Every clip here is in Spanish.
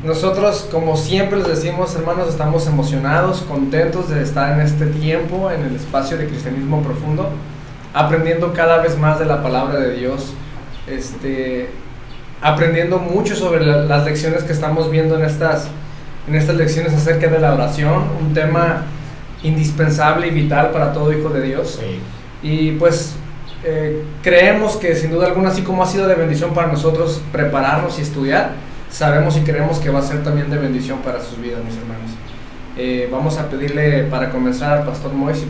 Nosotros, como siempre les decimos, hermanos, estamos emocionados, contentos de estar en este tiempo, en el espacio de Cristianismo Profundo, aprendiendo cada vez más de la palabra de Dios, aprendiendo mucho sobre las lecciones que estamos viendo en estas lecciones acerca de la oración, un tema indispensable y vital para todo hijo de Dios. Sí. Y pues creemos que sin duda alguna, así como ha sido de bendición para nosotros prepararnos y estudiar, sabemos y creemos que va a ser también de bendición para sus vidas, mis hermanos. Vamos a pedirle para comenzar al Pastor Moy si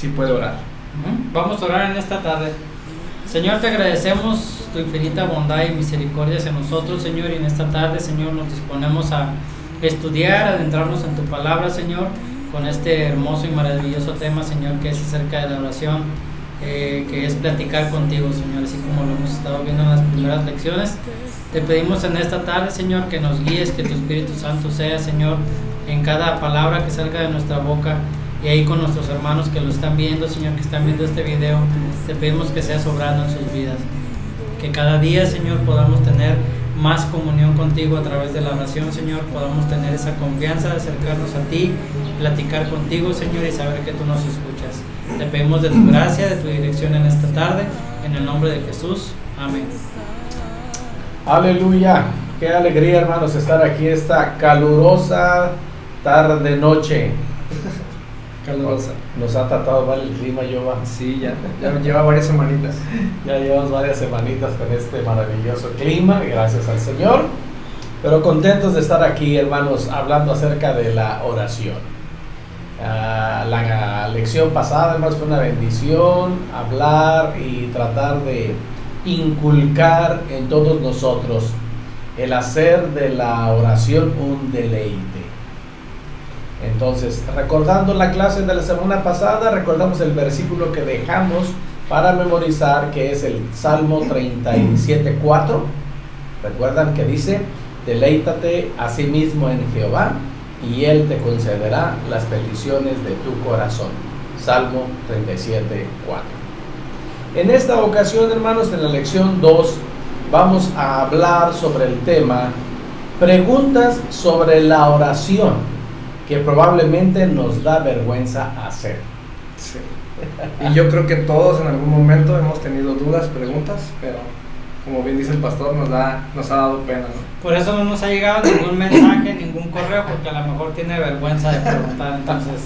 puede orar. Vamos a orar en esta tarde. Señor, te agradecemos tu infinita bondad y misericordia hacia nosotros, Señor, y en esta tarde, Señor, nos disponemos a estudiar, a adentrarnos en tu palabra, Señor, con este hermoso y maravilloso tema, Señor, que es acerca de la oración, que es platicar contigo, Señor, así como lo hemos estado viendo en las primeras lecciones. Te pedimos en esta tarde, Señor, que nos guíes, que tu Espíritu Santo sea, Señor, en cada palabra que salga de nuestra boca, y ahí con nuestros hermanos que lo están viendo, Señor, que están viendo este video, te pedimos que seas obrando en sus vidas, que cada día, Señor, podamos tener más comunión contigo a través de la oración, Señor, podamos tener esa confianza de acercarnos a ti, platicar contigo, Señor, y saber que tú nos escuchas. Te pedimos de tu gracia, de tu dirección en esta tarde, en el nombre de Jesús, amén. Aleluya, qué alegría, hermanos, estar aquí esta calurosa tarde-noche. Calurosa. Nos ha tratado mal el clima, Yoba. Sí, ya lleva varias semanitas. Ya llevamos varias semanitas con este maravilloso clima, gracias al Señor. Pero contentos de estar aquí, hermanos, hablando acerca de la oración. La lección pasada, hermanos, fue una bendición hablar y tratar de inculcar en todos nosotros el hacer de la oración un deleite. Entonces, recordando la clase de la semana pasada, recordamos el versículo que dejamos para memorizar, que es el Salmo 37:4. Recuerdan que dice: deleítate a sí mismo en Jehová, y Él te concederá las peticiones de tu corazón. Salmo 37:4. En esta ocasión, hermanos, en la lección 2, vamos a hablar sobre el tema preguntas sobre la oración, que probablemente nos da vergüenza hacer. Sí. Y yo creo que todos en algún momento hemos tenido dudas, preguntas, pero como bien dice el pastor, nos ha dado pena, ¿no? Por eso no nos ha llegado ningún mensaje, ningún correo, porque a lo mejor tiene vergüenza de preguntar, entonces...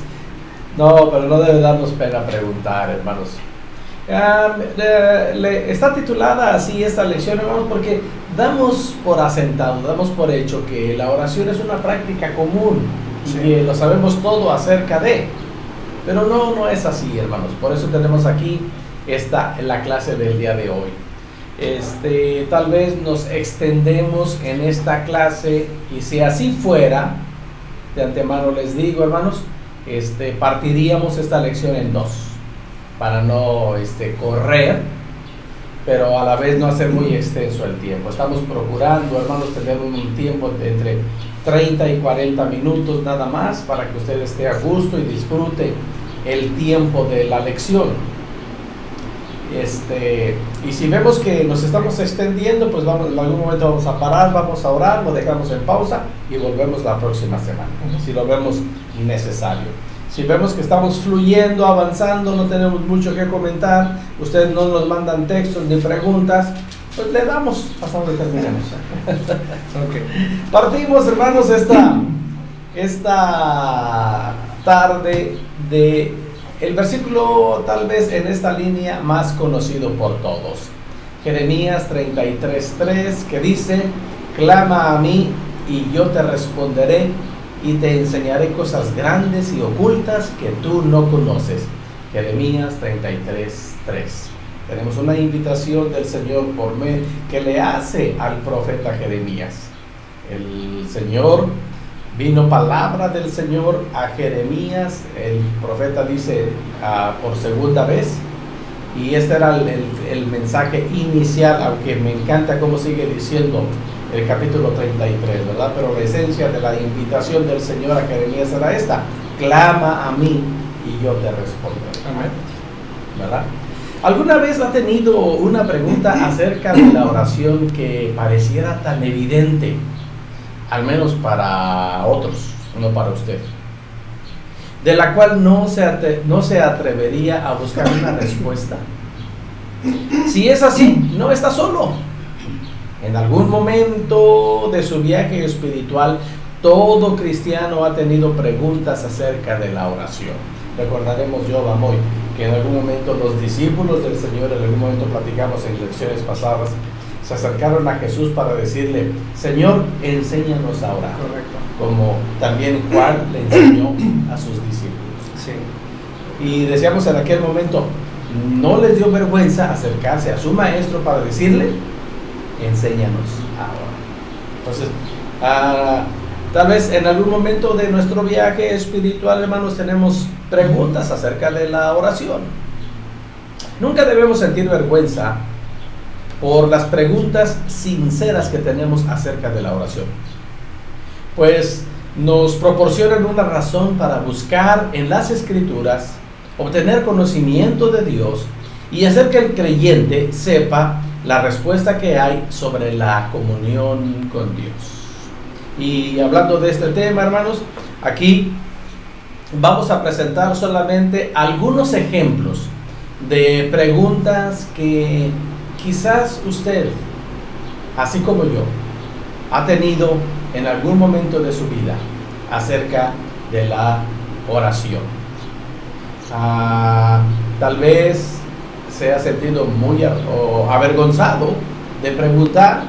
No, pero no debe darnos pena preguntar, hermanos. Está titulada así esta lección, hermanos, porque damos por asentado, damos por hecho que la oración es una práctica común, sí, y lo sabemos todo acerca de, pero no es así, hermanos. Por eso tenemos aquí la clase del día de hoy. Tal vez nos extendemos en esta clase, y si así fuera, de antemano les digo, hermanos, partiríamos esta lección en dos, para no correr, pero a la vez no hacer muy extenso el tiempo. Estamos procurando, hermanos, tener un tiempo de entre 30 y 40 minutos nada más, para que usted esté a gusto y disfrute el tiempo de la lección. Y si vemos que nos estamos extendiendo, pues en algún momento vamos a parar, vamos a orar, lo dejamos en pausa y volvemos la próxima semana, si lo vemos necesario. Si vemos que estamos fluyendo, avanzando, no tenemos mucho que comentar, ustedes no nos mandan textos ni preguntas, pues le damos hasta donde terminemos. Okay. Partimos, hermanos, esta tarde de el versículo tal vez en esta línea más conocido por todos, Jeremías 33:3, que dice: clama a mí y yo te responderé, y te enseñaré cosas grandes y ocultas que tú no conoces. Jeremías 33:3. Tenemos una invitación del Señor que le hace al profeta Jeremías. El Señor, vino palabra del Señor a Jeremías, el profeta dice por segunda vez, y este era el mensaje inicial, aunque me encanta cómo sigue diciendo el capítulo 33, ¿verdad? Pero la esencia de la invitación del Señor a Jeremías era esta: clama a mí y yo te responderé. Amén. ¿Verdad? ¿Alguna vez ha tenido una pregunta acerca de la oración que pareciera tan evidente? al menos para otros, no para usted, de la cual no se atrevería a buscar una respuesta? Si es así, no está solo. En algún momento de su viaje espiritual, todo cristiano ha tenido preguntas acerca de la oración. Recordaremos yo, Bamoy, que en algún momento los discípulos del Señor, en algún momento platicamos en lecciones pasadas, se acercaron a Jesús para decirle: Señor, enséñanos a orar. Correcto. Como también Juan le enseñó a sus discípulos. Sí. Y decíamos en aquel momento, no les dio vergüenza acercarse a su maestro para decirle: enséñanos a orar. Entonces, tal vez en algún momento de nuestro viaje espiritual, hermanos, tenemos preguntas acerca de la oración. Nunca debemos sentir vergüenza por las preguntas sinceras que tenemos acerca de la oración, pues nos proporcionan una razón para buscar en las Escrituras, obtener conocimiento de Dios y hacer que el creyente sepa la respuesta que hay sobre la comunión con Dios. Y hablando de este tema, hermanos, aquí vamos a presentar solamente algunos ejemplos de preguntas que quizás usted, así como yo, ha tenido en algún momento de su vida acerca de la oración. Tal vez se ha sentido muy avergonzado de preguntar,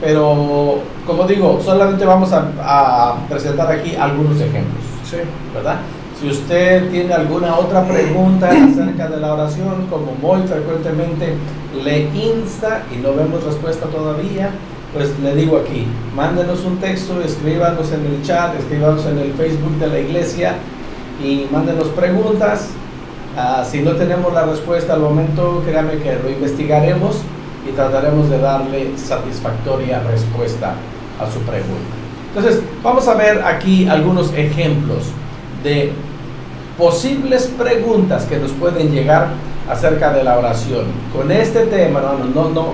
pero como digo, solamente vamos a presentar aquí algunos ejemplos, Sí. ¿verdad? Si usted tiene alguna otra pregunta acerca de la oración, como muy frecuentemente le insta y no vemos respuesta todavía, pues le digo aquí, mándenos un texto, escríbanos en el chat, escríbanos en el Facebook de la iglesia y mándenos preguntas. Si no tenemos la respuesta al momento, créame que lo investigaremos y trataremos de darle satisfactoria respuesta a su pregunta. Entonces, vamos a ver aquí algunos ejemplos de posibles preguntas que nos pueden llegar acerca de la oración. Con este tema,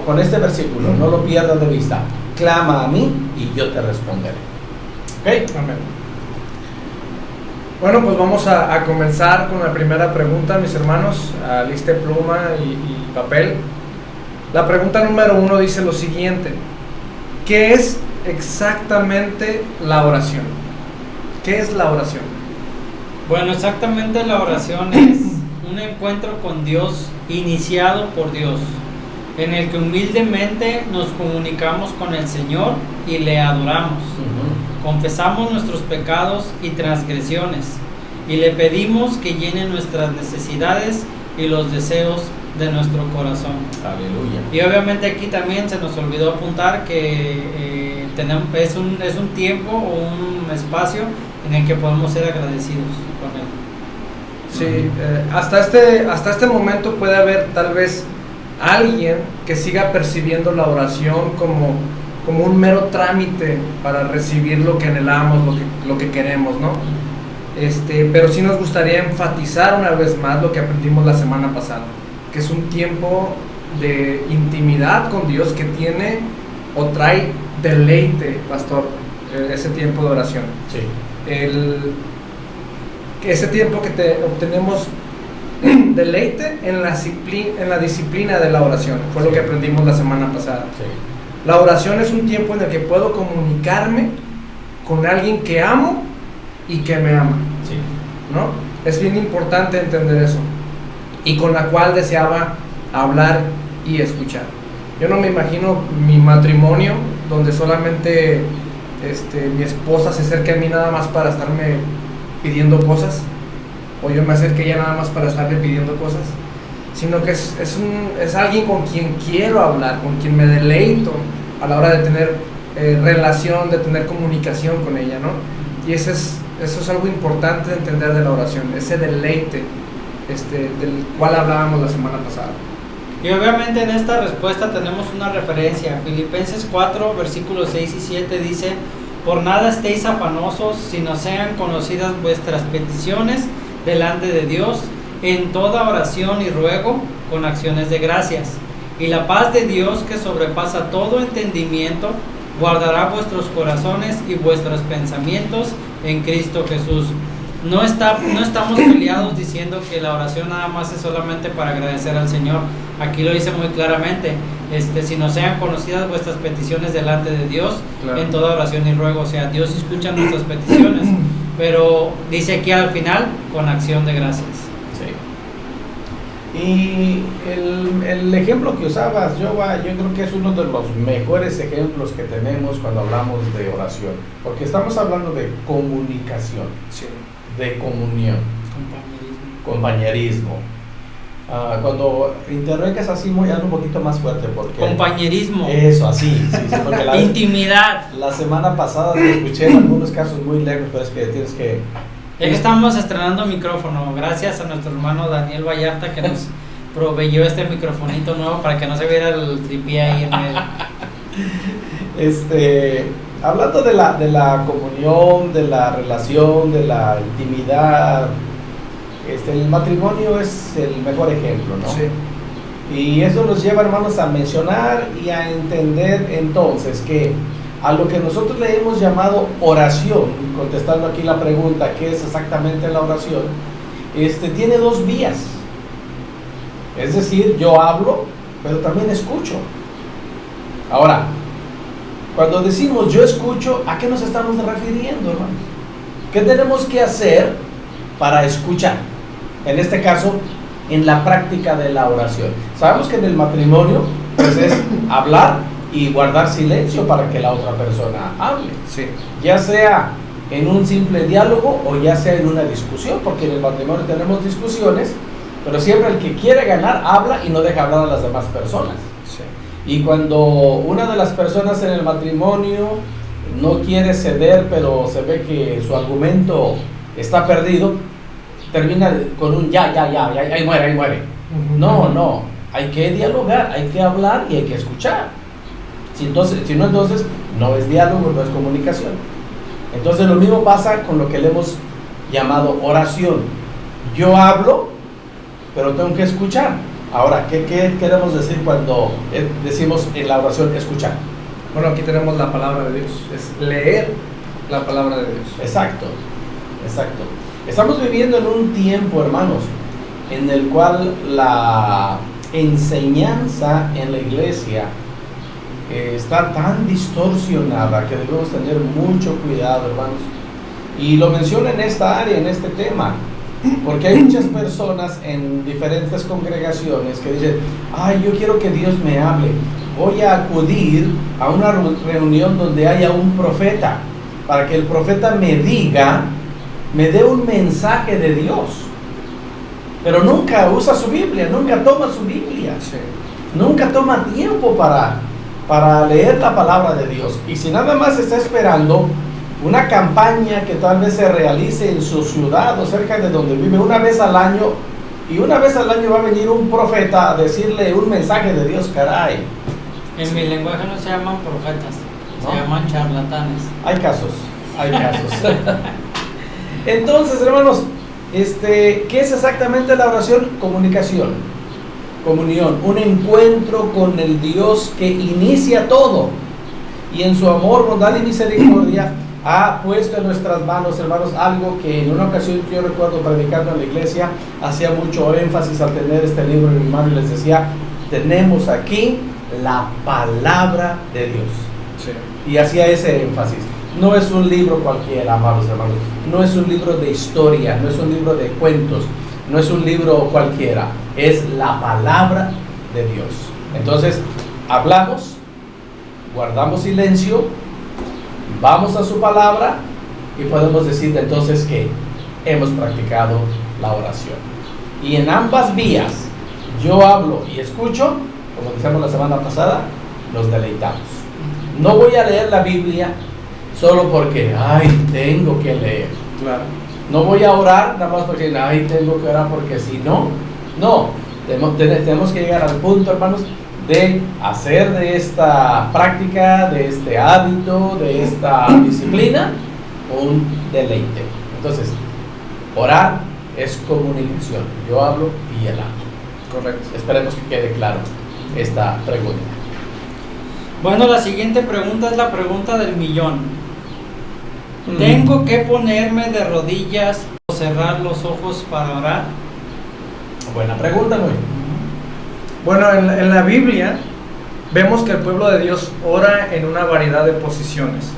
con este versículo, no lo pierdas de vista. Clama a mí y yo te responderé. ¿Ok? Amén. Bueno, pues vamos a comenzar con la primera pregunta, mis hermanos. Aliste pluma y papel. La pregunta número 1 dice lo siguiente: ¿qué es exactamente la oración? ¿Qué es la oración? Bueno, exactamente la oración es un encuentro con Dios iniciado por Dios, en el que humildemente nos comunicamos con el Señor y le adoramos. Confesamos nuestros pecados y transgresiones y le pedimos que llene nuestras necesidades y los deseos de nuestro corazón. Aleluya. Y obviamente aquí también se nos olvidó apuntar que es un tiempo o un espacio en el que podemos ser agradecidos con Él. Sí, hasta este momento puede haber tal vez alguien que siga percibiendo la oración como un mero trámite para recibir lo que anhelamos, lo que queremos, ¿no? Pero sí nos gustaría enfatizar una vez más lo que aprendimos la semana pasada, que es un tiempo de intimidad con Dios que tiene o trae deleite, pastor, ese tiempo de oración. Sí. Ese tiempo que obtenemos deleite en la disciplina de la oración, fue lo que aprendimos la semana pasada. Sí. La oración es un tiempo en el que puedo comunicarme con alguien que amo y que me ama, Sí. ¿no? Es bien importante entender eso, y con la cual deseaba hablar y escuchar. Yo no me imagino mi matrimonio donde solamente mi esposa se acerque a mí nada más para estarme pidiendo cosas, o yo me acerque a ella nada más para estarle pidiendo cosas, sino que es alguien con quien quiero hablar, con quien me deleito a la hora de tener relación, de tener comunicación con ella, ¿no? Y eso es algo importante de entender de la oración, ese deleite del cual hablábamos la semana pasada. Y obviamente en esta respuesta tenemos una referencia. Filipenses 4, versículos 6 y 7 dice: por nada estéis afanosos, sino sean conocidas vuestras peticiones delante de Dios, en toda oración y ruego, con acciones de gracias. Y la paz de Dios, que sobrepasa todo entendimiento, guardará vuestros corazones y vuestros pensamientos en Cristo Jesús. No estamos peleados diciendo que la oración nada más es solamente para agradecer al Señor. Aquí lo dice muy claramente, si no sean conocidas vuestras peticiones delante de Dios, claro, en toda oración y ruego. O sea, Dios escucha nuestras peticiones, pero dice aquí al final, con acción de gracias. Sí. Y el ejemplo que usabas, yo creo que es uno de los mejores ejemplos que tenemos cuando hablamos de oración, porque estamos hablando de comunicación, sí, de comunión, compañerismo. Cuando interrogas así, hazlo un poquito más fuerte, porque compañerismo, eso, así, sí, porque intimidad. La semana pasada te escuché en algunos casos muy lejos, pero es que tienes que... Ya que estamos estrenando micrófono, gracias a nuestro hermano Daniel Vallarta que nos proveyó este microfonito nuevo para que no se viera el tripié ahí en medio. Hablando de la comunión, de la relación, de la intimidad, el matrimonio es el mejor ejemplo, ¿no? sí, Y eso nos lleva, hermanos, a mencionar y a entender entonces que a lo que nosotros le hemos llamado oración, contestando aquí la pregunta, ¿qué es exactamente la oración? Tiene dos vías. Es decir, yo hablo, pero también escucho. Ahora, cuando decimos yo escucho, ¿a qué nos estamos refiriendo, hermanos? ¿Qué tenemos que hacer para escuchar? En este caso, en la práctica de la oración. Sabemos que en el matrimonio, pues es hablar y guardar silencio para que la otra persona hable. sí, Ya sea en un simple diálogo o ya sea en una discusión, porque en el matrimonio tenemos discusiones, pero siempre el que quiere ganar habla y no deja hablar a las demás personas. sí, Y cuando una de las personas en el matrimonio no quiere ceder, pero se ve que su argumento está perdido, termina con un ya, ahí muere. No, hay que dialogar, hay que hablar y hay que escuchar. Si no, entonces no es diálogo, no es comunicación. Entonces lo mismo pasa con lo que le hemos llamado oración. Yo hablo, pero tengo que escuchar. Ahora, ¿qué queremos decir cuando decimos en la oración escuchar? Bueno, aquí tenemos la palabra de Dios, es leer la palabra de Dios. Exacto. Estamos viviendo en un tiempo, hermanos, en el cual la enseñanza en la iglesia está tan distorsionada que debemos tener mucho cuidado, hermanos. Y lo menciono en esta área, en este tema, porque hay muchas personas en diferentes congregaciones que dicen, yo quiero que Dios me hable, voy a acudir a una reunión donde haya un profeta, para que el profeta me dé un mensaje de Dios. Pero nunca usa su Biblia, nunca toma su Biblia, Sí. nunca toma tiempo para leer la palabra de Dios. Y si nada más está esperando una campaña que tal vez se realice en su ciudad o cerca de donde vive una vez al año, y una vez al año va a venir un profeta a decirle un mensaje de Dios, caray. En mi lenguaje no se llaman profetas, ¿no? se llaman charlatanes. Hay casos. Entonces, hermanos, ¿qué es exactamente la oración? Comunión, un encuentro con el Dios que inicia todo y en su amor, bondad y misericordia ha puesto en nuestras manos, hermanos, algo que en una ocasión yo recuerdo predicando en la iglesia, hacía mucho énfasis al tener este libro en mi mano y les decía, tenemos aquí la palabra de Dios. Sí. Y hacía ese énfasis. No es un libro cualquiera, amados hermanos, no es un libro de historia, no es un libro de cuentos, no es un libro cualquiera, es la palabra de Dios. Entonces, hablamos, guardamos silencio, vamos a su palabra y podemos decir entonces que hemos practicado la oración. Y en ambas vías, yo hablo y escucho, como decíamos la semana pasada, nos deleitamos. No voy a leer la Biblia solo porque, tengo que leer. Claro. No voy a orar nada más porque, tengo que orar porque si no. No, tenemos que llegar al punto, hermanos, de hacer de esta práctica, de este hábito, de esta disciplina, un deleite. Entonces, orar es comunicación. Yo hablo y él habla. Correcto. Esperemos que quede claro esta pregunta. Bueno, la siguiente pregunta es la pregunta del millón. ¿Tengo que ponerme de rodillas o cerrar los ojos para orar? Buena pregunta, güey. Bueno, en la Biblia vemos que el pueblo de Dios ora en una variedad de posiciones.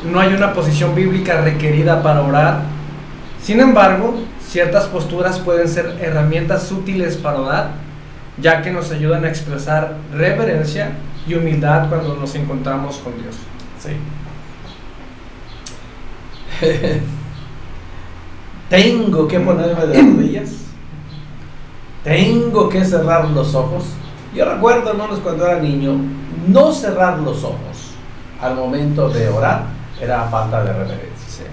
No hay una posición bíblica requerida para orar. Sin embargo, ciertas posturas pueden ser herramientas útiles para orar, ya que nos ayudan a expresar reverencia y humildad cuando nos encontramos con Dios. Sí. Tengo que ponerme de rodillas. Tengo que cerrar los ojos. Yo recuerdo, hermanos, cuando era niño, no cerrar los ojos al momento de orar era falta de reverencia.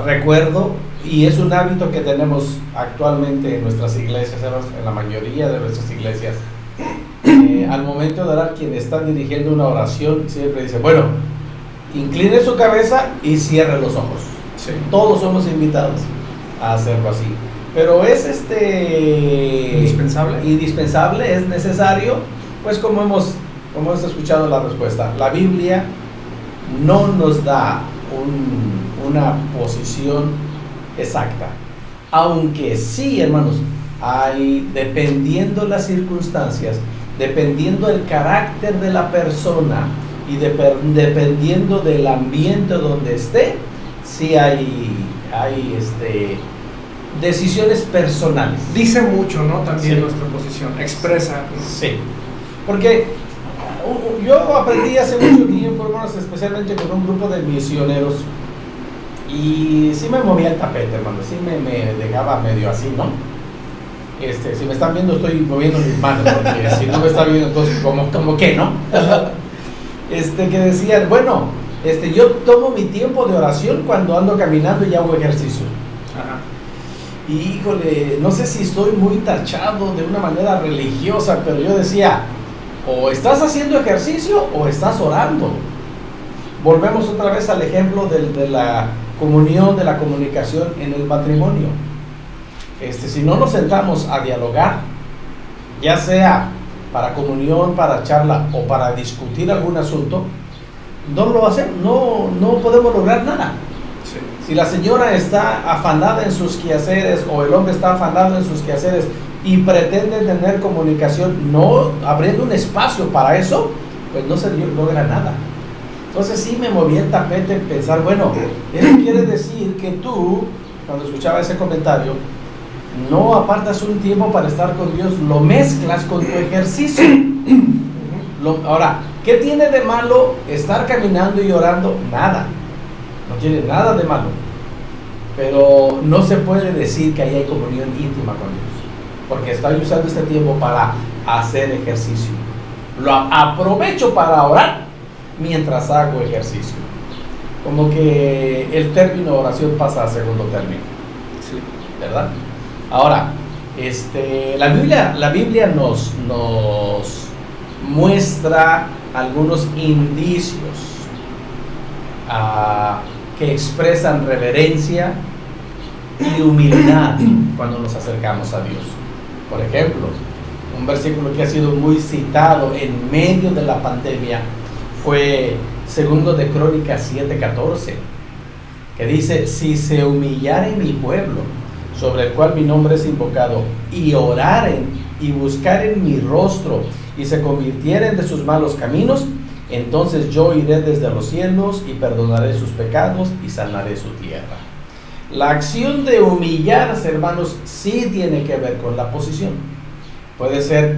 Recuerdo, y es un hábito que tenemos actualmente en nuestras iglesias, en la mayoría de nuestras iglesias, al momento de orar, quien está dirigiendo una oración siempre dice, bueno, incline su cabeza y cierre los ojos. Sí. Todos somos invitados a hacerlo así, pero es indispensable, es necesario, pues como hemos escuchado la respuesta. La Biblia no nos da una posición exacta, aunque sí, hermanos, dependiendo las circunstancias, dependiendo el carácter de la persona y dependiendo del ambiente donde esté, sí hay decisiones personales. Dice mucho, ¿no? También Sí. nuestra posición, expresa. Sí, porque yo aprendí hace mucho tiempo, hermanos, especialmente con un grupo de misioneros, y sí me movía el tapete, hermano, sí me dejaba medio así, ¿no? Si me están viendo, estoy moviendo mis manos, porque si no me están viendo, entonces, como que, ¿no? Que decían, bueno, yo tomo mi tiempo de oración cuando ando caminando y hago ejercicio. Ajá. Y híjole, no sé si estoy muy tachado de una manera religiosa, pero yo decía, o estás haciendo ejercicio o estás orando. Volvemos otra vez al ejemplo de la comunión, de la comunicación en el matrimonio. Si no nos sentamos a dialogar, ya sea para comunión, para charla o para discutir algún asunto, no lo hacemos, no podemos lograr nada. Sí. Si la señora está afanada en sus quehaceres o el hombre está afanado en sus quehaceres y pretende tener comunicación, no abriendo un espacio para eso, pues no se logra nada. Entonces sí me moví el tapete en pensar, bueno, eso quiere decir que tú, cuando escuchaba ese comentario, no apartas un tiempo para estar con Dios, lo mezclas con tu ejercicio. Ahora, ¿qué tiene de malo estar caminando y orando? Nada, no tiene nada de malo, pero no se puede decir que ahí hay comunión íntima con Dios, porque estoy usando este tiempo para hacer ejercicio. Lo aprovecho para orar mientras hago ejercicio. Como que el término oración pasa a segundo término. Sí. ¿Verdad? Ahora, la Biblia nos muestra algunos indicios que expresan reverencia y humildad cuando nos acercamos a Dios. Por ejemplo, un versículo que ha sido muy citado en medio de la pandemia fue 2 de Crónicas 7:14, que dice, si se humillare mi pueblo, sobre el cual mi nombre es invocado, y oraren y buscaren mi rostro, y se convirtieren de sus malos caminos, entonces yo iré desde los cielos y perdonaré sus pecados y sanaré su tierra. La acción de humillarse, hermanos, sí tiene que ver con la posición. Puede ser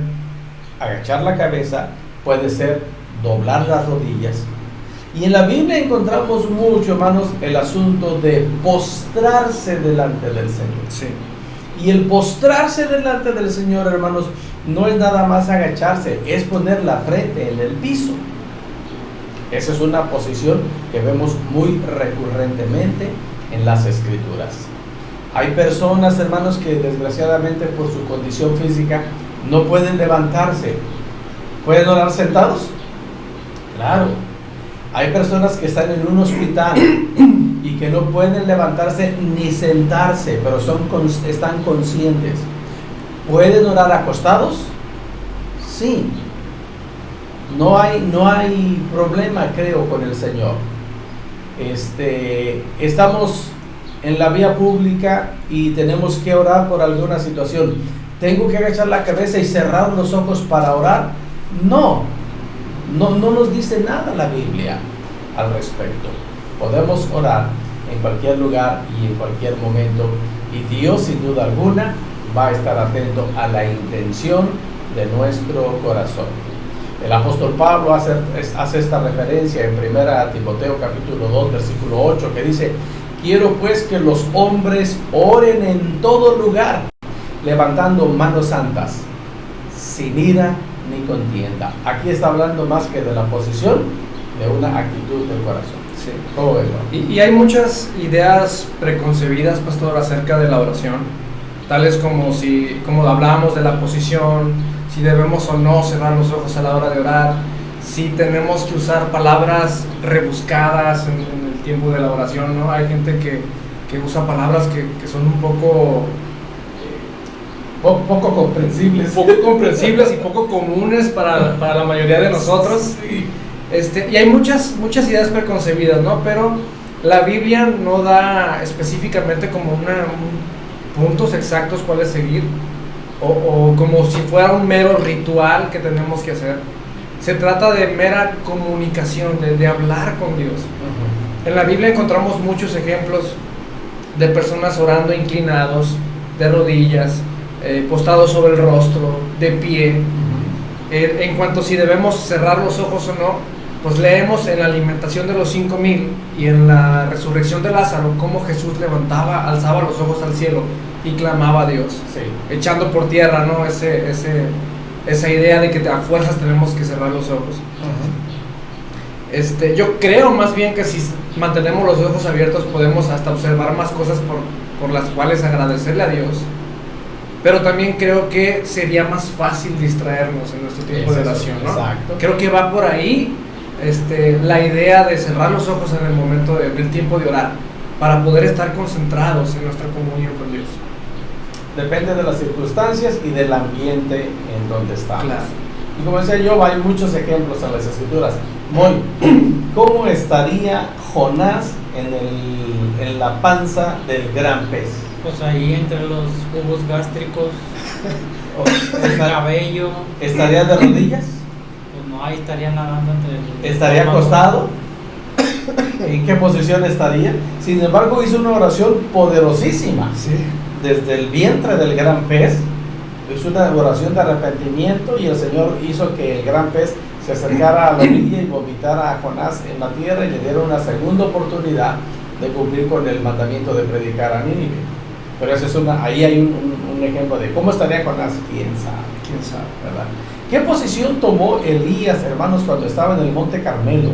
agachar la cabeza, puede ser doblar las rodillas. Y en la Biblia encontramos mucho, hermanos, el asunto de postrarse delante del Señor. Sí. Y el postrarse delante del Señor, hermanos, no es nada más agacharse, es poner la frente en el piso. Esa es una posición que vemos muy recurrentemente en las Escrituras. Hay personas, hermanos, que desgraciadamente por su condición física no pueden levantarse. ¿Pueden orar sentados? Claro. Hay personas que están en un hospital y que no pueden levantarse ni sentarse, pero están conscientes. ¿Pueden orar acostados? Sí, no hay problema, creo, con el Señor. Estamos en la vía pública y tenemos que orar por alguna situación. ¿Tengo que agachar la cabeza y cerrar los ojos para orar? No nos dice nada la Biblia al respecto. Podemos orar en cualquier lugar y en cualquier momento, y Dios, sin duda alguna, va a estar atento a la intención de nuestro corazón. El apóstol Pablo hace esta referencia en 1 Timoteo capítulo 2 versículo 8, que dice: quiero pues que los hombres oren en todo lugar, levantando manos santas, sin ira ni contienda. Aquí está hablando más que de la posición, de una actitud del corazón. Sí. ¿Cómo ves? Y hay muchas ideas preconcebidas, pastor, acerca de la oración, tales como hablábamos de la posición, si debemos o no cerrar los ojos a la hora de orar, si tenemos que usar palabras rebuscadas en el tiempo de la oración, ¿no? Hay gente que usa palabras que son un poco comprensibles y poco comunes para la mayoría de nosotros. Sí. Y hay muchas ideas preconcebidas, ¿no? Pero la Biblia no da específicamente como puntos exactos cuáles seguir, o como si fuera un mero ritual que tenemos que hacer. Se trata de mera comunicación, de hablar con Dios. Uh-huh. En la Biblia encontramos muchos ejemplos de personas orando inclinados, de rodillas, postrados sobre el rostro, de pie. En cuanto si debemos cerrar los ojos o no, pues leemos en la alimentación de los 5,000 y en la resurrección de Lázaro cómo Jesús alzaba los ojos al cielo y clamaba a Dios, Sí. echando por tierra, ¿no? Esa idea de que a fuerzas tenemos que cerrar los ojos. Uh-huh. Yo creo más bien que si mantenemos los ojos abiertos podemos hasta observar más cosas por las cuales agradecerle a Dios. Pero también creo que sería más fácil distraernos en nuestro tiempo de oración, ¿no? Exacto. Creo que va por ahí la idea de cerrar los ojos en el momento del tiempo de orar, para poder estar concentrados en nuestra comunión con Dios. Depende de las circunstancias y del ambiente en donde estamos. Claro. Y como decía yo, hay muchos ejemplos en las Escrituras. ¿Cómo estaría Jonás en la panza del gran pez? Pues ahí entre los jugos gástricos, el cabello. ¿Estaría de rodillas? Pues no, ahí estaría nadando entre el ¿Estaría estómago. acostado? ¿En qué posición estaría? Sin embargo, hizo una oración poderosísima. Sí. Desde el vientre del gran pez, hizo una oración de arrepentimiento, y el Señor hizo que el gran pez se acercara a la orilla y vomitara a Jonás en la tierra, y le diera una segunda oportunidad de cumplir con el mandamiento de predicar a Nínive. Pero eso ahí hay un ejemplo de cómo estaría Jonás. ¿Quién sabe, ¿verdad? ¿Qué posición tomó Elías, hermanos, cuando estaba en el monte Carmelo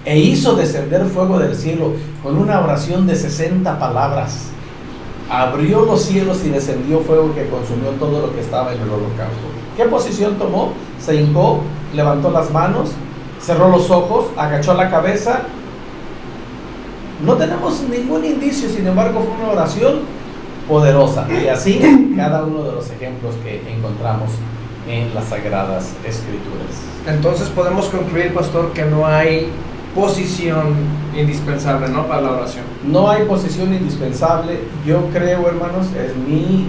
e hizo descender fuego del cielo con una oración de 60 palabras? Abrió los cielos y descendió fuego que consumió todo lo que estaba en el holocausto. ¿Qué posición tomó? Se hincó, levantó las manos, cerró los ojos, agachó la cabeza. No tenemos ningún indicio, sin embargo fue una oración poderosa. Y así cada uno de los ejemplos que encontramos en las Sagradas Escrituras. Entonces podemos concluir, pastor, que no hay posición indispensable, ¿no?, para la oración. No hay posición indispensable. Yo creo, hermanos, es mi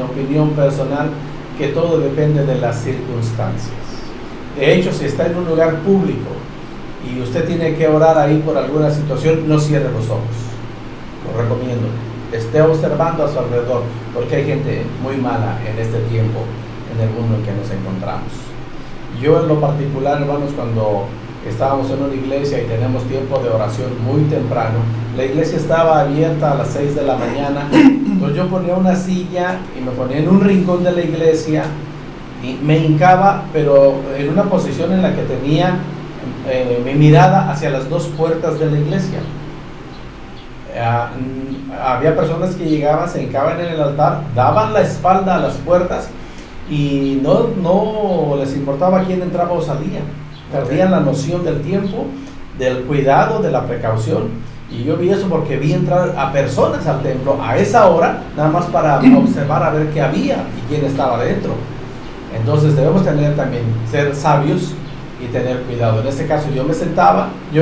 opinión personal, que todo depende de las circunstancias. De hecho, si está en un lugar público y usted tiene que orar ahí por alguna situación, no cierre los ojos. Lo recomiendo. Esté observando a su alrededor, porque hay gente muy mala en este tiempo, en el mundo en que nos encontramos. Yo, en lo particular, hermanos, cuando estábamos en una iglesia y tenemos tiempo de oración muy temprano, la iglesia estaba abierta a las 6 de la mañana, entonces yo ponía una silla y me ponía en un rincón de la iglesia y me hincaba, pero en una posición en la que tenía mi mirada hacia las dos puertas de la iglesia. Había personas que llegaban, se hincaban en el altar, daban la espalda a las puertas y no les importaba quién entraba o salía. Perdían la noción del tiempo, del cuidado, de la precaución. Y yo vi eso porque vi entrar a personas al templo a esa hora, nada más para observar a ver qué había y quién estaba dentro. Entonces debemos ser sabios y tener cuidado. En este caso yo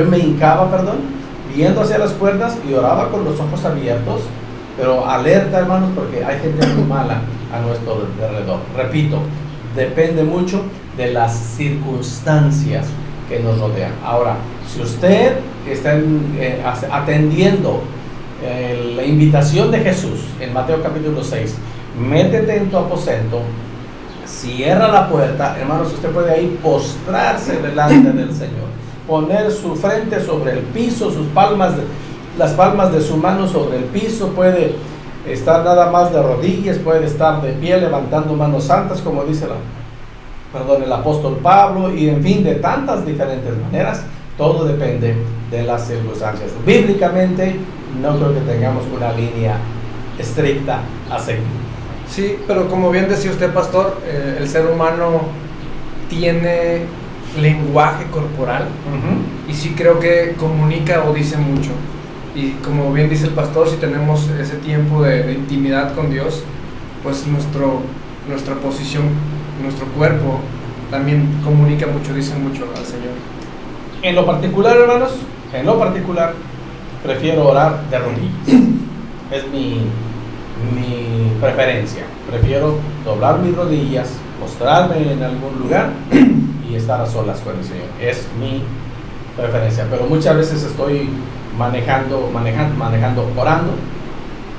me hincaba, viendo hacia las puertas y oraba con los ojos abiertos, pero alerta, hermanos, porque hay gente muy mala a nuestro alrededor. Repito, depende mucho de las circunstancias que nos rodean. Ahora, si usted está atendiendo la invitación de Jesús en Mateo capítulo 6, métete en tu aposento, cierra la puerta, hermanos, usted puede ahí postrarse delante del Señor, poner su frente sobre el piso, las palmas de su mano sobre el piso, puede estar nada más de rodillas, puede estar de pie levantando manos santas, como dice el apóstol Pablo, y en fin, de tantas diferentes maneras. Todo depende de las circunstancias. Bíblicamente no creo que tengamos una línea estricta a seguir. Sí, pero como bien decía usted, pastor, el ser humano tiene lenguaje corporal, y sí creo que comunica o dice mucho. Y como bien dice el pastor, si tenemos ese tiempo de intimidad con Dios, pues nuestra posición, nuestro cuerpo también comunica mucho, dice mucho al Señor. En lo particular, hermanos, prefiero orar de rodillas. Es mi preferencia. Prefiero doblar mis rodillas, postrarme en algún lugar y estar a solas con el Señor. Es mi preferencia. Pero muchas veces estoy manejando, orando.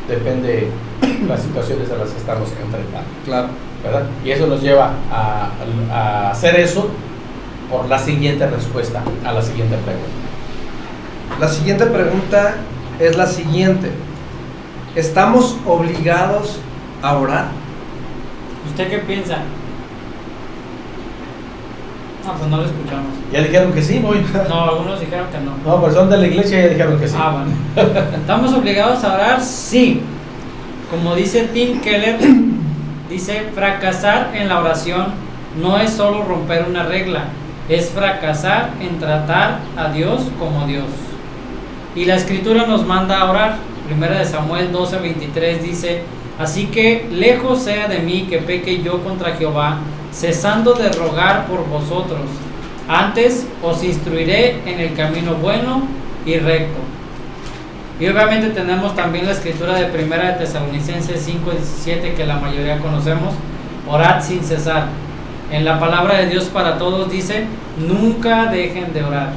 Depende de las situaciones a las que estamos enfrentando. Claro. ¿Verdad? Y eso nos lleva a hacer eso por la siguiente respuesta a la siguiente pregunta. La siguiente pregunta es la siguiente: ¿estamos obligados a orar? ¿Usted qué piensa? No, pues no lo escuchamos. Ya dijeron que sí, muy. No, algunos dijeron que no. No, pero son de la iglesia y ya dijeron que sí. Ah, bueno. ¿Estamos obligados a orar? Sí. Como dice Tim Keller, dice, fracasar en la oración no es solo romper una regla, es fracasar en tratar a Dios como Dios. Y la Escritura nos manda a orar. Primera de Samuel 12:23 dice, así que lejos sea de mí que peque yo contra Jehová, cesando de rogar por vosotros. Antes os instruiré en el camino bueno y recto. Y obviamente tenemos también la escritura de Primera de Tesalonicenses 5:17 que la mayoría conocemos, orad sin cesar. En la palabra de Dios para todos dice, nunca dejen de orar.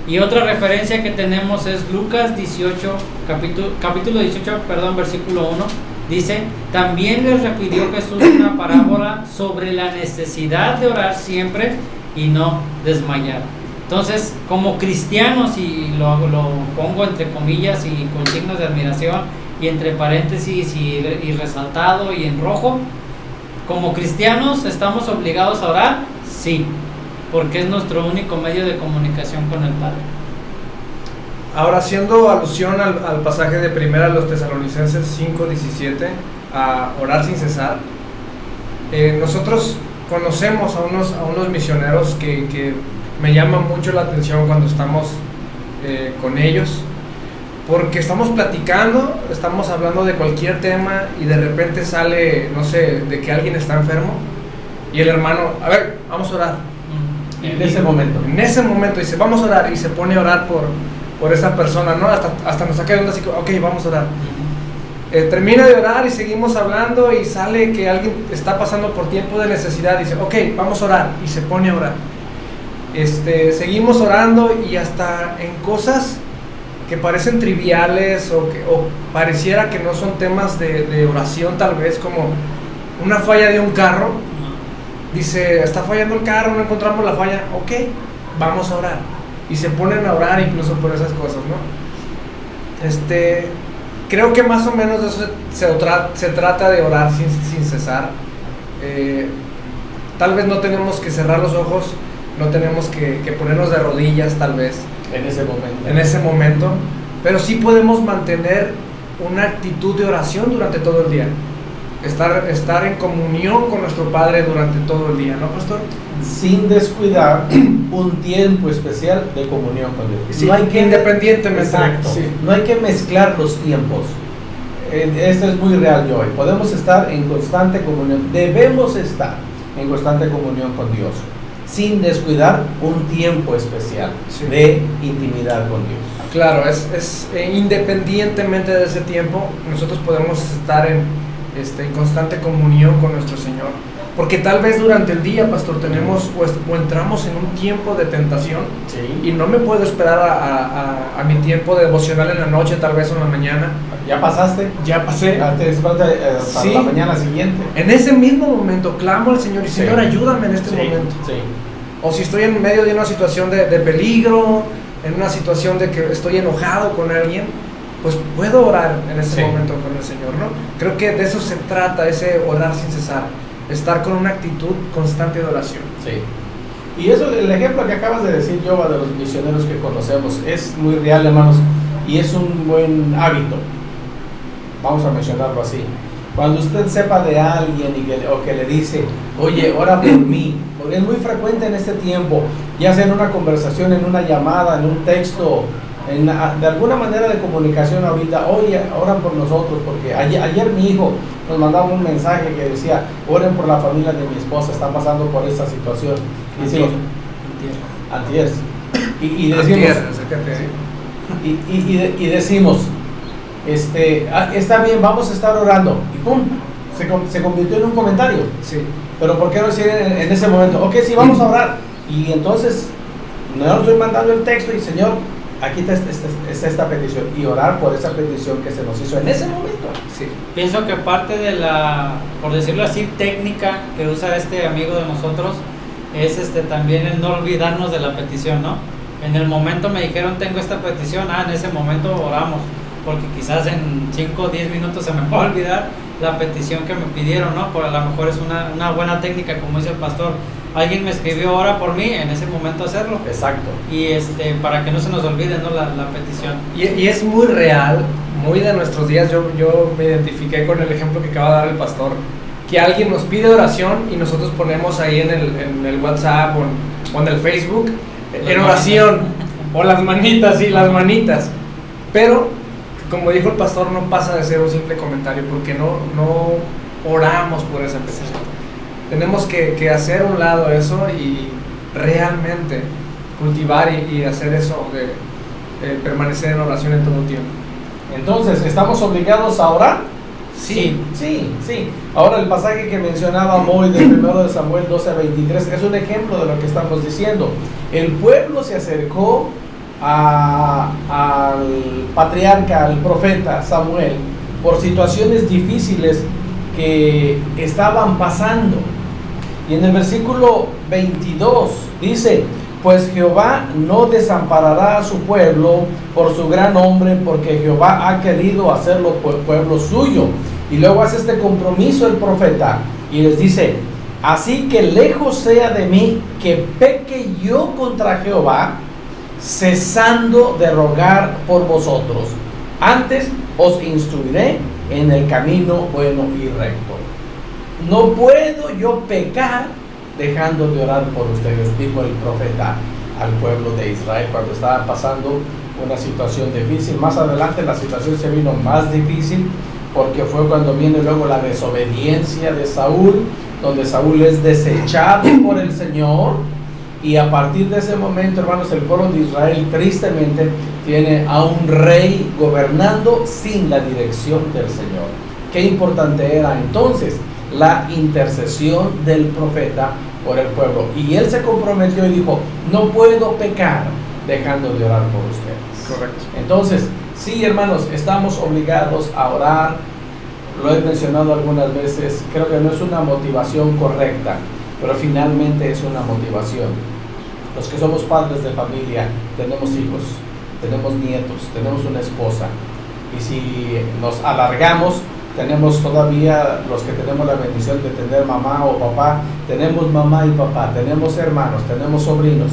Y otra referencia que tenemos es Lucas 18, capítulo 18, versículo 1, dice, también les refirió Jesús una parábola sobre la necesidad de orar siempre y no desmayar. Entonces, como cristianos, y lo pongo entre comillas y con signos de admiración y entre paréntesis y resaltado y en rojo, como cristianos, ¿estamos obligados a orar? Sí, porque es nuestro único medio de comunicación con el Padre. Ahora, haciendo alusión al pasaje de Primera de los Tesalonicenses 5:17, a orar sin cesar, nosotros conocemos a unos misioneros que me llama mucho la atención cuando estamos con ellos, porque estamos platicando, estamos hablando de cualquier tema y de repente sale, no sé, de que alguien está enfermo y el hermano, a ver, vamos a orar. En ese momento dice, vamos a orar, y se pone a orar por esa persona, ¿no? Hasta nos saca de onda así, ok, vamos a orar. Termina de orar y seguimos hablando y sale que alguien está pasando por tiempo de necesidad, dice, ok, vamos a orar, y se pone a orar. Seguimos orando y hasta en cosas que parecen triviales o pareciera que no son temas de oración, tal vez como una falla de un carro, dice, está fallando el carro, no encontramos la falla, ok, vamos a orar, y se ponen a orar incluso por esas cosas, ¿no? Creo que más o menos de eso se trata, de orar sin cesar. Tal vez no tenemos que cerrar los ojos, no tenemos que ponernos de rodillas tal vez en ese momento, pero sí podemos mantener una actitud de oración durante todo el día, estar en comunión con nuestro Padre durante todo el día, ¿no, pastor? Sin descuidar un tiempo especial de comunión con Dios. Sí, no hay que, independientemente, exacto, sí, no hay que mezclar los tiempos. Esto es muy real, Joey. Podemos estar en constante comunión, debemos estar, en constante comunión con Dios, sin descuidar un tiempo especial Sí. de intimidad con Dios. Claro, independientemente de ese tiempo, nosotros podemos estar en constante comunión con nuestro Señor. Porque tal vez durante el día, pastor, tenemos o entramos en un tiempo de tentación y no me puedo esperar a mi tiempo devocional en la noche, tal vez en la mañana. ¿Ya pasaste? Ya pasé. Te falta para Sí. la mañana siguiente. En ese mismo momento clamo al Señor y Sí. Señor, ayúdame en este Sí, momento. sí. O si estoy en medio de una situación de peligro, en una situación de que estoy enojado con alguien, pues puedo orar en ese Sí. momento con el Señor, ¿no? Creo que de eso se trata, ese orar sin cesar, estar con una actitud constante de oración. Sí. Y eso, el ejemplo que acabas de decir, Yoba, de los misioneros que conocemos, es muy real, hermanos, y es un buen hábito. Vamos a mencionarlo así. Cuando usted sepa de alguien o que le dice, oye, ora por mí, porque es muy frecuente en este tiempo, ya sea en una conversación, en una llamada, en un texto, de alguna manera de comunicación ahorita, oye, oran por nosotros, porque ayer mi hijo nos mandaba un mensaje que decía, oren por la familia de mi esposa, está pasando por esta situación. Y decimos, antier. Y decimos, Acércate. y decimos, está bien, vamos a estar orando, y pum, se convirtió en un comentario. Sí. Pero ¿por qué no decir en ese momento, ok, sí, vamos a orar? Y entonces, no estoy mandando el texto y Señor, aquí está esta petición, y orar por esa petición que se nos hizo en ese momento. Sí. Pienso que parte de la, por decirlo así, técnica que usa este amigo de nosotros es también el no olvidarnos de la petición, ¿no? En el momento me dijeron tengo esta petición, en ese momento oramos, porque quizás en 5 o 10 minutos se me va a olvidar la petición que me pidieron, ¿no? Por a lo mejor es una buena técnica, como dice el pastor. Alguien me escribió, ora por mí, en ese momento hacerlo. Exacto. Y para que no se nos olvide, ¿no? la petición. Y es muy real, muy de nuestros días. Yo me identifiqué con el ejemplo que acaba de dar el pastor, que alguien nos pide oración y nosotros ponemos ahí en el WhatsApp o en el Facebook, en oración, o las manitas, sí, las manitas. Pero, como dijo el pastor, no pasa de ser un simple comentario, porque no oramos por esa petición. Tenemos que hacer a un lado eso y realmente cultivar y hacer eso de permanecer en oración en todo tiempo. Entonces, ¿estamos obligados a orar? Sí. Sí. Ahora el pasaje que mencionaba Moy del 1 de Samuel 12:23 es un ejemplo de lo que estamos diciendo. El pueblo se acercó al patriarca, al profeta Samuel, por situaciones difíciles que estaban pasando. Y en el versículo 22 dice, pues Jehová no desamparará a su pueblo por su gran nombre, porque Jehová ha querido hacerlo por pueblo suyo. Y luego hace este compromiso el profeta y les dice, así que lejos sea de mí que peque yo contra Jehová, cesando de rogar por vosotros. Antes os instruiré en el camino bueno y recto. No puedo yo pecar dejando de orar por ustedes, dijo el profeta al pueblo de Israel cuando estaban pasando una situación difícil. Más adelante la situación se vino más difícil, porque fue cuando viene luego la desobediencia de Saúl, donde Saúl es desechado por el Señor, y a partir de ese momento, hermanos, el pueblo de Israel tristemente tiene a un rey gobernando sin la dirección del Señor. Qué importante era entonces la intercesión del profeta por el pueblo, y él se comprometió y dijo, no puedo pecar dejando de orar por ustedes. Correcto. Entonces, sí, hermanos, estamos obligados a orar. Lo he mencionado algunas veces, creo que no es una motivación correcta, pero finalmente es una motivación. Los que somos padres de familia, tenemos hijos, tenemos nietos, tenemos una esposa, y si nos alargamos, tenemos todavía los que tenemos la bendición de tener mamá o papá, tenemos mamá y papá, tenemos hermanos, tenemos sobrinos.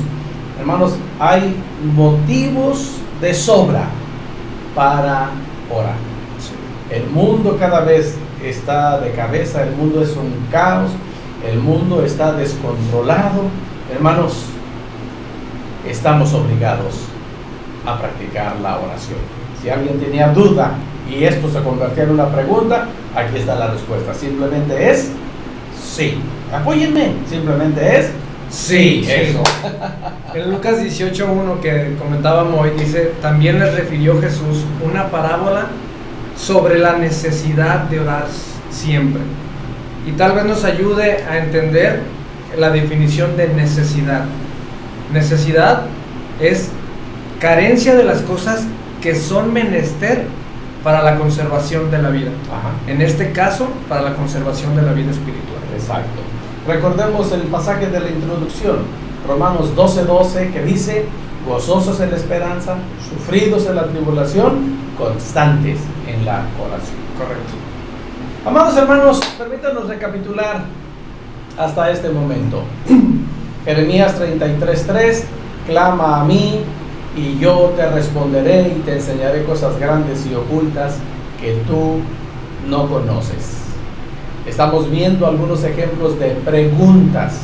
Hermanos, hay motivos de sobra para orar. El mundo cada vez está de cabeza, el mundo es un caos, el mundo está descontrolado. Hermanos, estamos obligados a practicar la oración. Si alguien tenía duda y esto se convertía en una pregunta, aquí está la respuesta. Simplemente es sí. Apóyenme, simplemente es sí, eso. En Lucas 18:1 que comentábamos hoy dice, también les refirió Jesús una parábola sobre la necesidad de orar siempre. Y tal vez nos ayude a entender la definición de necesidad. Necesidad es carencia de las cosas que son menester para la conservación de la vida. Ajá. En este caso, para la conservación de la vida espiritual. Exacto. Recordemos el pasaje de la introducción, Romanos 12:12, que dice, gozosos en la esperanza, sufridos en la tribulación, constantes en la oración. Correcto. Amados hermanos, permítanos recapitular hasta este momento. Jeremías 33:3, clama a mí y yo te responderé y te enseñaré cosas grandes y ocultas que tú no conoces. Estamos viendo algunos ejemplos de preguntas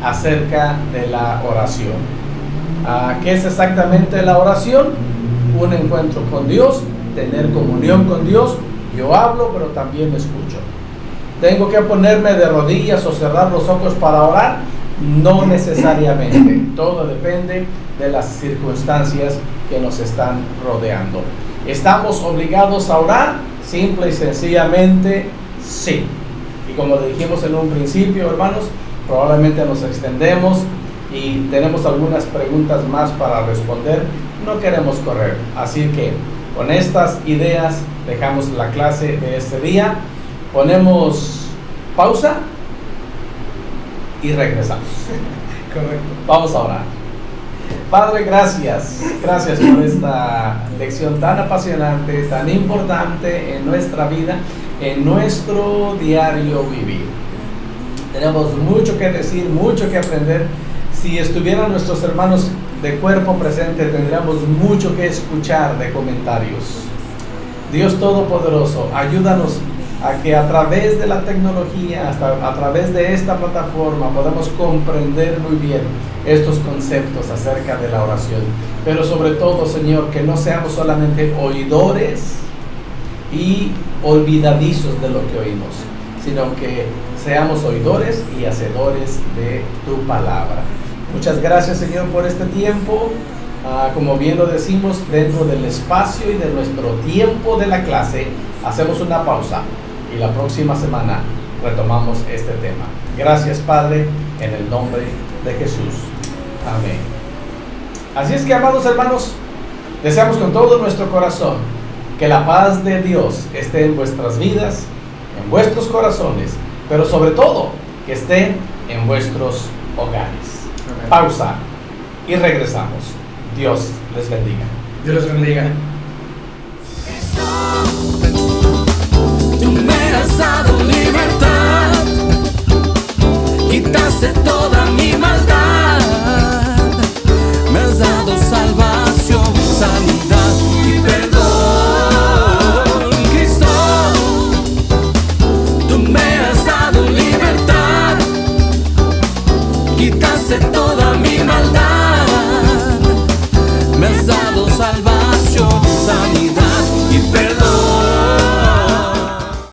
acerca de la oración. ¿Qué es exactamente la oración? Un encuentro con Dios, tener comunión con Dios. Yo hablo, pero también escucho. ¿Tengo que ponerme de rodillas o cerrar los ojos para orar? No necesariamente. Todo depende de las circunstancias que nos están rodeando. ¿Estamos obligados a orar? Simple y sencillamente, sí. Y como le dijimos en un principio, hermanos, probablemente nos extendemos y tenemos algunas preguntas más para responder. No queremos correr. Así que con estas ideas dejamos la clase de este día. Ponemos pausa y regresamos. Correcto. Vamos a orar. Padre, gracias. Gracias por esta lección tan apasionante, tan importante en nuestra vida, en nuestro diario vivir. Tenemos mucho que decir, mucho que aprender. Si estuvieran nuestros hermanos de cuerpo presente, tendríamos mucho que escuchar de comentarios. Dios Todopoderoso, ayúdanos a que a través de la tecnología, hasta a través de esta plataforma, podamos comprender muy bien estos conceptos acerca de la oración. Pero sobre todo, Señor, que no seamos solamente oidores y olvidadizos de lo que oímos, sino que seamos oidores y hacedores de tu palabra. Muchas gracias, Señor, por este tiempo. Como bien lo decimos, dentro del espacio y de nuestro tiempo de la clase, hacemos una pausa y la próxima semana retomamos este tema. Gracias, Padre, en el nombre de Jesús. Amén. Así es que, amados hermanos, deseamos con todo nuestro corazón que la paz de Dios esté en vuestras vidas, en vuestros corazones, pero sobre todo que esté en vuestros hogares. Amén. Pausa y regresamos. Dios les bendiga. Dios les bendiga.